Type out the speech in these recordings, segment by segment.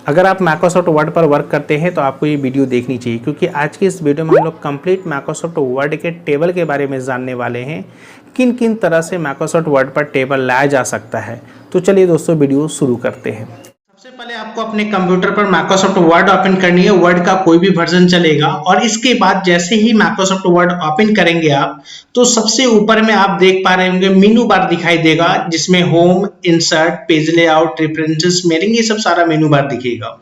अगर आप Microsoft word पर वर्क करते हैं तो आपको ये वीडियो देखनी चाहिए, क्योंकि आज की इस वीडियो में हम लोग कंप्लीट माइक्रोसॉफ्ट वर्ड के टेबल के बारे में जानने वाले हैं। किन किन तरह से माइक्रोसॉफ्ट वर्ड पर टेबल लाया जा सकता है। तो चलिए दोस्तों, वीडियो शुरू करते हैं। सबसे पहले आपको अपने कंप्यूटर पर माइक्रोसॉफ्ट वर्ड ओपन करनी है। वर्ड का कोई भी वर्जन चलेगा। और इसके बाद जैसे ही माइक्रोसॉफ्ट वर्ड ओपन करेंगे आप, तो सबसे ऊपर में आप देख पा रहे होंगे मेनू बार दिखाई देगा, जिसमें home, insert, page layout, references, mailing, ये सब सारा मेनू बार दिखेगा।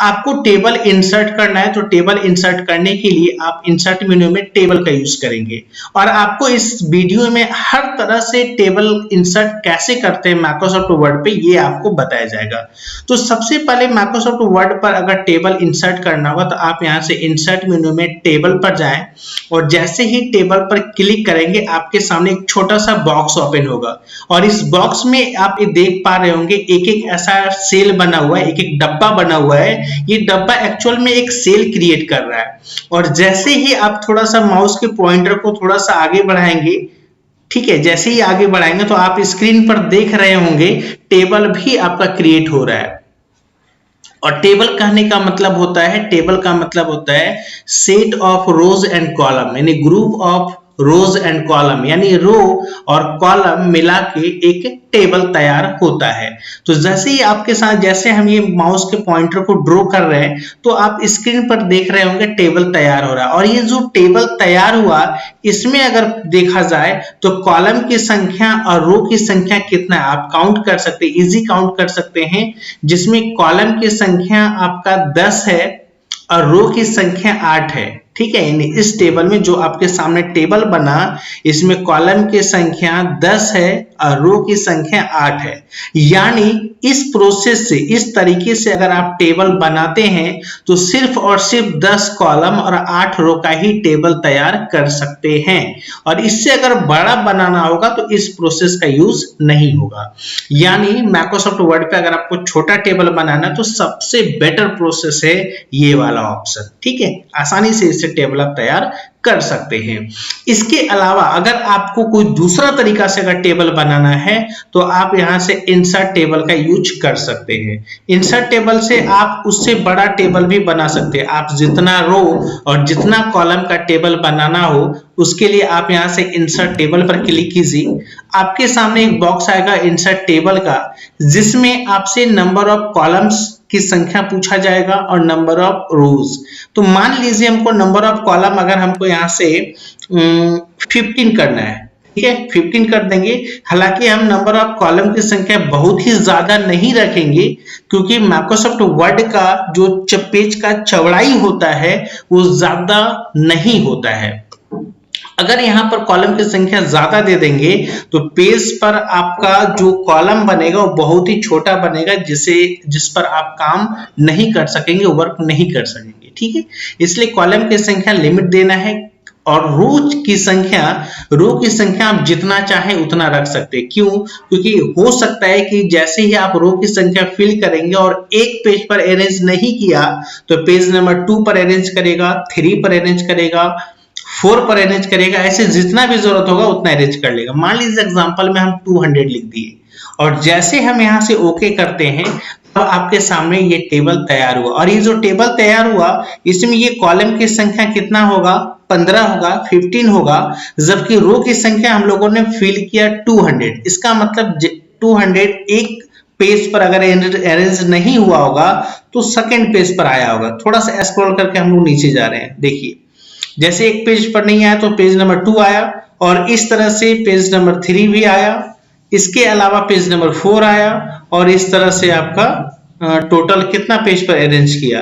आपको टेबल इंसर्ट करना है, तो टेबल इंसर्ट करने के लिए आप इंसर्ट मेनू में टेबल का यूज करेंगे। और आपको इस वीडियो में हर तरह से टेबल इंसर्ट कैसे करते हैं माइक्रोसॉफ्ट वर्ड पे, ये आपको बताया जाएगा। तो सबसे पहले माइक्रोसॉफ्ट वर्ड पर अगर टेबल इंसर्ट करना होगा तो आप यहां से इंसर्ट मेनू में टेबल पर जाएं, और जैसे ही टेबल पर क्लिक करेंगे आपके सामने एक छोटा सा बॉक्स ओपन होगा। और इस बॉक्स में आप ये देख पा रहे होंगे एक एक ऐसा सेल बना हुआ है, एक एक डब्बा बना हुआ है। ये डब्बा एक्चुअल में एक सेल क्रिएट कर रहा है। और जैसे ही आप थोड़ा सा माउस के पॉइंटर को थोड़ा सा आगे बढ़ाएंगे, ठीक है, जैसे ही आगे बढ़ाएंगे तो आप स्क्रीन पर देख रहे होंगे टेबल भी आपका क्रिएट हो रहा है। और टेबल कहने का मतलब होता है, टेबल का मतलब होता है set of rows and column, यानी group of rows and column, यानी रो और कॉलम मिला के एक टेबल तैयार होता है। तो जैसे ही आपके साथ, जैसे हम ये माउस के पॉइंटर को ड्रॉ कर रहे हैं, तो आप स्क्रीन पर देख रहे होंगे टेबल तैयार हो रहा है। और ये जो टेबल तैयार हुआ, इसमें अगर देखा जाए तो कॉलम की संख्या और रो की संख्या कितना है आप काउंट कर सकते हैं, इजी काउंट कर सकते हैं। जिसमें कॉलम की संख्या आपका 10 है और रो की संख्या 8 है। ठीक है, यानी इस टेबल में जो आपके सामने टेबल बना, इसमें कॉलम की संख्या 10 है और रो की संख्या 8 है। यानी इस प्रोसेस से, इस तरीके से अगर आप टेबल बनाते हैं तो सिर्फ और सिर्फ 10 कॉलम और 8 रो का ही टेबल तैयार कर सकते हैं। और इससे अगर बड़ा बनाना होगा तो इस प्रोसेस का यूज नहीं होगा। यानी माइक्रोसॉफ्ट वर्ड पे अगर आपको छोटा टेबल बनाना है तो सबसे बेटर प्रोसेस है ये वाला ऑप्शन। ठीक है, आसानी से टेबल आप तैयार कर सकते हैं। इसके अलावा अगर आपको कोई दूसरा तरीका से अगर टेबल बनाना है तो आप यहां से इंसर्ट टेबल का यूज कर सकते हैं। इंसर्ट टेबल से आप उससे बड़ा टेबल भी बना सकते हैं। आप जितना रो और जितना कॉलम का टेबल बनाना हो, उसके लिए आप यहां से इंसर्ट टेबल पर क्लिक कीजिए। आपके सामने एक बॉक्स आएगा इंसर्ट टेबल का, जिसमें आपसे नंबर ऑफ कॉलम्स की संख्या पूछा जाएगा और नंबर ऑफ रोज। तो मान लीजिए हमको नंबर ऑफ कॉलम अगर हमको यहाँ से 15 करना है, ठीक है, 15 कर देंगे। हालांकि हम नंबर ऑफ कॉलम की संख्या बहुत ही ज्यादा नहीं रखेंगे, क्योंकि माइक्रोसॉफ्ट वर्ड का जो पेज का चौड़ाई होता है वो ज्यादा नहीं होता है। अगर यहाँ पर कॉलम की संख्या ज्यादा दे देंगे तो पेज पर आपका जो कॉलम बनेगा वो बहुत ही छोटा बनेगा, जिस पर आप काम नहीं कर सकेंगे, वर्क नहीं कर सकेंगे। ठीक है, इसलिए कॉलम की संख्या लिमिट देना है। और रो की संख्या आप जितना चाहें उतना रख सकते हैं। क्यों? क्योंकि हो सकता है कि जैसे ही आप रो की संख्या फिल करेंगे और एक पेज पर अरेंज नहीं किया तो पेज नंबर 2 पर अरेंज करेगा, 3 पर अरेंज करेगा, 4 पर अरेंज करेगा, ऐसे जितना भी जरूरत होगा उतना अरेंज कर लेगा। मान लीजिए एग्जांपल में हम 200 लिख दिए, और जैसे हम यहां से ओके करते हैं तो आपके सामने ये टेबल तैयार हुआ। और ये जो टेबल तैयार हुआ, इसमें ये कॉलम की संख्या कितना होगा, 15 होगा, 15 होगा, जबकि रो की संख्या हम लोगों ने फिल किया 200। इसका मतलब 200 एक पेज पर अगर अरेंज नहीं हुआ होगा तो सेकंड पेज पर आया होगा। थोड़ा सा स्क्रॉल करके हम लोग नीचे जा रहे हैं, देखिए जैसे एक पेज पर नहीं आया तो पेज नंबर 2 आया, और इस तरह से पेज नंबर 3 भी आया। इसके अलावा पेज नंबर 4 आया, और इस तरह से आपका टोटल कितना पेज पर अरेंज किया,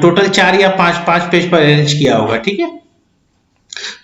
टोटल 4 या 5 पेज पर अरेंज किया होगा। ठीक है,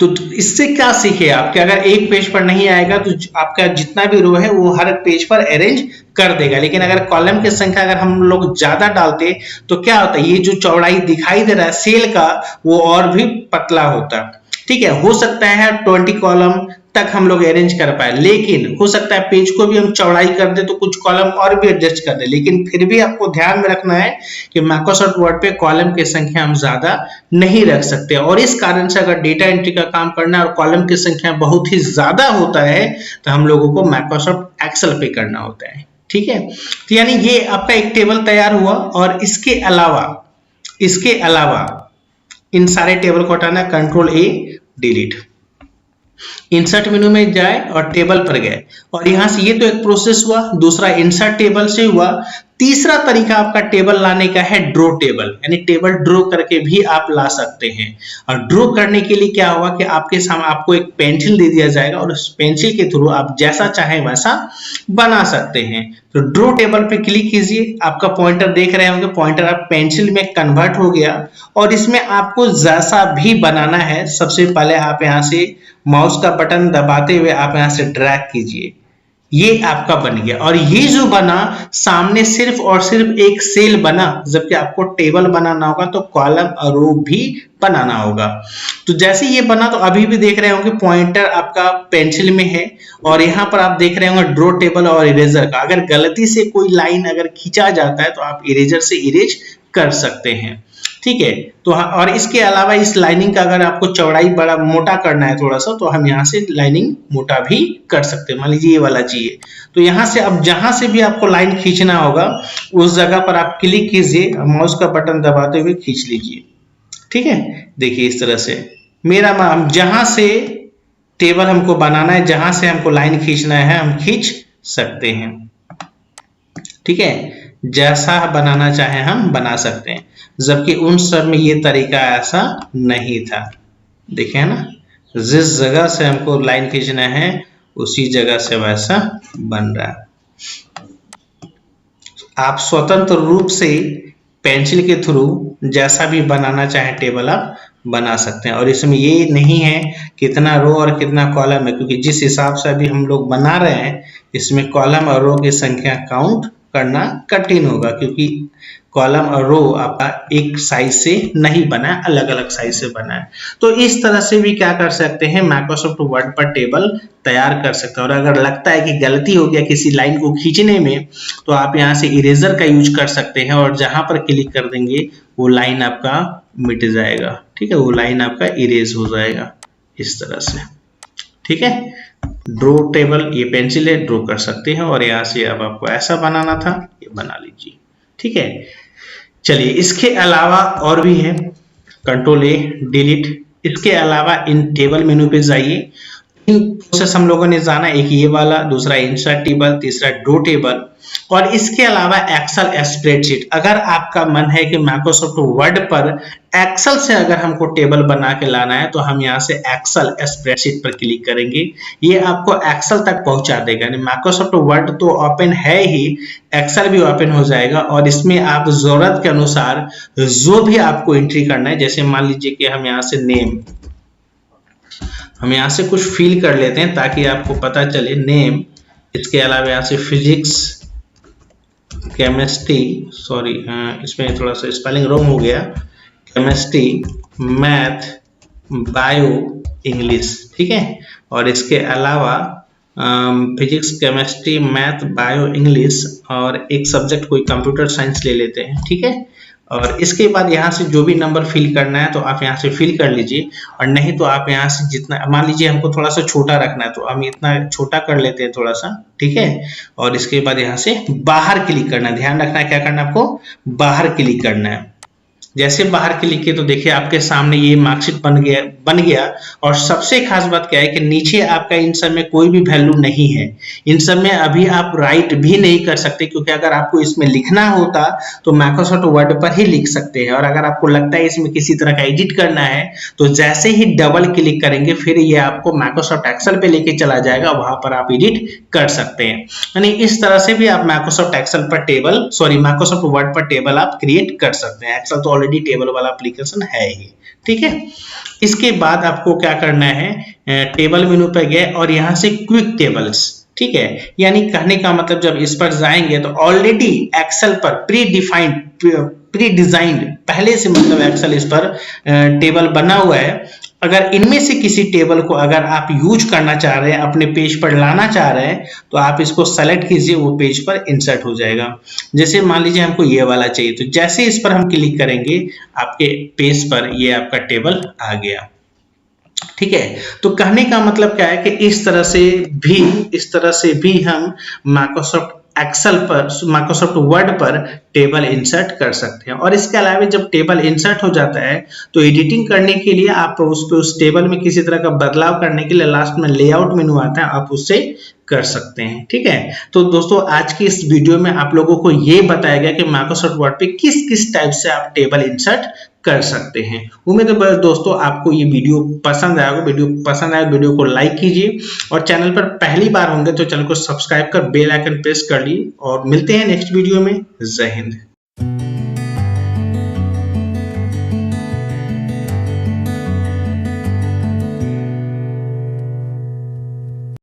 तो इससे क्या सीखे आप कि अगर एक पेज पर नहीं आएगा तो आपका जितना भी रो है वो हर पेज पर अरेंज कर देगा। लेकिन अगर कॉलम की संख्या अगर हम लोग ज्यादा डालते तो क्या होता है, ये जो चौड़ाई दिखाई दे रहा है सेल का, वो और भी पतला होता। ठीक है, हो सकता है 20 कॉलम तक हम लोग अरेंज कर पाए, लेकिन हो सकता है पेज को भी हम चौड़ाई कर दे तो कुछ कॉलम और भी एडजस्ट कर दे। लेकिन फिर भी आपको ध्यान में रखना है कि माइक्रोसॉफ्ट वर्ड पे कॉलम की संख्या हम ज्यादा नहीं रख सकते। और इस कारण से अगर डेटा एंट्री का काम करना है और कॉलम की संख्या बहुत ही ज्यादा होता है तो हम लोगों को माइक्रोसॉफ्ट एक्सेल पे करना होता है। ठीक है, तो यानी ये आपका एक टेबल तैयार हुआ। और इसके अलावा इन सारे टेबल को हटाना, कंट्रोल ए डिलीट, इंसर्ट मेनू में जाए और टेबल पर गए, और यहां से ये तो एक प्रोसेस हुआ। दूसरा इंसर्ट टेबल से हुआ। तीसरा तरीका आपका टेबल लाने का है ड्रॉ टेबल, यानी टेबल ड्रॉ करके भी आप ला सकते हैं। और ड्रॉ करने के लिए क्या होगा कि आपके सामने आपको एक पेंसिल दे दिया जाएगा और उस पेंसिल के थ्रू आप जैसा चाहें वैसा बना सकते हैं। तो ड्रॉ टेबल पे क्लिक कीजिए, आपका पॉइंटर देख रहे होंगे, पॉइंटर आप पेंसिल में कन्वर्ट हो गया। और इसमें आपको जैसा भी बनाना है, सबसे पहले आप यहाँ से माउस का बटन दबाते हुए आप यहां से ड्रैग कीजिए, ये आपका बन गया। और ये जो बना, सामने सिर्फ और सिर्फ एक सेल बना, जबकि आपको टेबल बनाना होगा तो कॉलम और रो भी बनाना होगा। तो जैसे ये बना, तो अभी भी देख रहे होंगे पॉइंटर आपका पेंसिल में है, और यहाँ पर आप देख रहे होंगे ड्रॉ टेबल और इरेजर का। अगर गलती से कोई लाइन अगर खींचा जाता है तो आप इरेजर से इरेज कर सकते हैं, ठीक है। तो और इसके अलावा इस लाइनिंग का अगर आपको चौड़ाई बड़ा मोटा करना है थोड़ा सा, तो हम यहाँ से लाइनिंग मोटा भी कर सकते हैं। मान लीजिए ये वाला चाहिए, तो यहाँ से अब जहां से भी आपको लाइन खींचना होगा उस जगह पर आप क्लिक कीजिए, माउस का बटन दबाते हुए खींच लीजिए, ठीक है। देखिए इस तरह से मेरा जहां से टेबल हमको बनाना है, जहां से हमको लाइन खींचना है, हम खींच सकते हैं, ठीक है। जैसा बनाना चाहे हम बना सकते हैं, जबकि उन सब में ये तरीका ऐसा नहीं था। देखें ना, जिस जगह से हमको लाइन खींचना है उसी जगह से वैसा बन रहा है। आप स्वतंत्र रूप से पेंसिल के थ्रू जैसा भी बनाना चाहे टेबल आप बना सकते हैं। और इसमें ये नहीं है कितना रो और कितना कॉलम है, क्योंकि जिस हिसाब से अभी हम लोग बना रहे हैं इसमें कॉलम और रो की संख्या काउंट करना कठिन होगा, क्योंकि कॉलम और रो आपका एक साइज से नहीं बना है, अलग अलग साइज से बना है। तो इस तरह से भी क्या कर सकते हैं, माइक्रोसॉफ्ट वर्ड पर टेबल तैयार कर सकते हैं। और अगर लगता है कि गलती हो गया किसी लाइन को खींचने में, तो आप यहाँ से इरेजर का यूज कर सकते हैं, और जहां पर क्लिक कर देंगे वो लाइन आपका मिट जाएगा, ठीक है, वो लाइन आपका इरेज हो जाएगा इस तरह से, ठीक है। ड्रॉ टेबल, ये पेंसिल है, ड्रॉ कर सकते हैं। और यहाँ से अब आपको ऐसा बनाना था, ये बना लीजिए, ठीक है। चलिए इसके अलावा और भी है, कंट्रोल ए डिलीट। इसके अलावा इन टेबल मेनू पे जाइए, तीन प्रोसेस हम लोगों ने जाना, एक ये वाला, दूसरा इंसर्ट टेबल, तीसरा ड्रॉ टेबल। और इसके अलावा एक्सेल स्प्रेडशीट। अगर आपका मन है कि माइक्रोसॉफ्ट वर्ड पर एक्सेल से अगर हमको टेबल बना के लाना है, तो हम यहाँ से एक्सेल स्प्रेडशीट पर क्लिक करेंगे, ये आपको एक्सेल तक पहुंचा देगा। यानी माइक्रोसॉफ्ट वर्ड तो ओपन है ही, एक्सेल भी ओपन हो जाएगा। और इसमें आप जरूरत के अनुसार जो भी आपको एंट्री करना है, जैसे मान लीजिए कि हम यहाँ से नेम, हम यहाँ से कुछ फिल कर लेते हैं ताकि आपको पता चले नेम। इसके अलावा यहाँ से फिजिक्स, केमिस्ट्री, सॉरी इसमें थोड़ा सा स्पेलिंग रॉन्ग हो गया, केमिस्ट्री, मैथ, बायो, इंग्लिश, ठीक है। और इसके अलावा physics, chemistry, math, bio, English, और एक सब्जेक्ट कोई कंप्यूटर साइंस ले लेते हैं, ठीक है। और इसके बाद यहाँ से जो भी नंबर फिल करना है तो आप यहाँ से फिल कर लीजिए, और नहीं तो आप यहाँ से जितना, मान लीजिए हमको थोड़ा सा छोटा रखना है तो हम इतना छोटा कर लेते हैं थोड़ा सा, ठीक है। और इसके बाद यहाँ से बाहर क्लिक करना है, ध्यान रखना है क्या करना है आपको, बाहर क्लिक करना है। जैसे बाहर क्लिक किए तो देखिए आपके सामने ये मार्कशीट बन गया। और सबसे खास बात क्या है कि नीचे आपका इन सब में कोई भी वैल्यू नहीं है, इन सब में अभी आप राइट भी नहीं कर सकते, क्योंकि अगर आपको इसमें लिखना होता तो माइक्रोसॉफ्ट वर्ड पर ही लिख सकते हैं। और अगर आपको लगता है इसमें किसी तरह का एडिट करना है तो जैसे ही डबल क्लिक करेंगे फिर ये आपको माइक्रोसॉफ्ट एक्सेल पे लेके चला जाएगा, वहां पर आप एडिट कर सकते हैं। यानी इस तरह से भी आप माइक्रोसॉफ्ट एक्सेल पर टेबल, सॉरी माइक्रोसॉफ्ट वर्ड पर टेबल आप क्रिएट कर सकते हैं। एक्सेल तो ऑलरेडी टेबल वाला एप्लीकेशन है ही, ठीक है। इसके बाद आपको क्या करना है, टेबल मेनू पे गए और यहां से क्विक टेबल्स, ठीक है। यानी कहने का मतलब जब इस पर जाएंगे तो ऑलरेडी एक्सेल पर प्री डिजाइंड पहले से, मतलब एक्सेल इस पर टेबल बना हुआ है। अगर इनमें से किसी टेबल को अगर आप यूज करना चाह रहे हैं, अपने पेज पर लाना चाह रहे हैं, तो आप इसको सेलेक्ट कीजिए, वो पेज पर इंसर्ट हो जाएगा। जैसे मान लीजिए हमको ये वाला चाहिए, तो जैसे इस पर हम क्लिक करेंगे आपके पेज पर ये आपका टेबल आ गया, ठीक है। तो कहने का मतलब क्या है कि इस तरह से भी हम माइक्रोसॉफ्ट एक्सेल पर, माइक्रोसॉफ्ट वर्ड पर टेबल इंसर्ट कर सकते हैं। और इसके अलावा जब टेबल इंसर्ट हो जाता है तो एडिटिंग करने के लिए आप उस टेबल में किसी तरह का बदलाव करने के लिए लास्ट में लेआउट मेनू आता है, आप उससे कर सकते हैं। ठीक है, तो दोस्तों आज की इस वीडियो में आप लोगों को ये बताया गया कि माइक्रोसॉफ्ट वर्ड पे किस किस टाइप से आप टेबल इंसर्ट कर सकते हैं। उम्मीद है दोस्तों आपको ये वीडियो पसंद आएगा। वीडियो को लाइक कीजिए और चैनल पर पहली बार होंगे तो चैनल को सब्सक्राइब कर बेल आइकन प्रेस कर ली। और मिलते हैं नेक्स्ट वीडियो में। जय हिंद।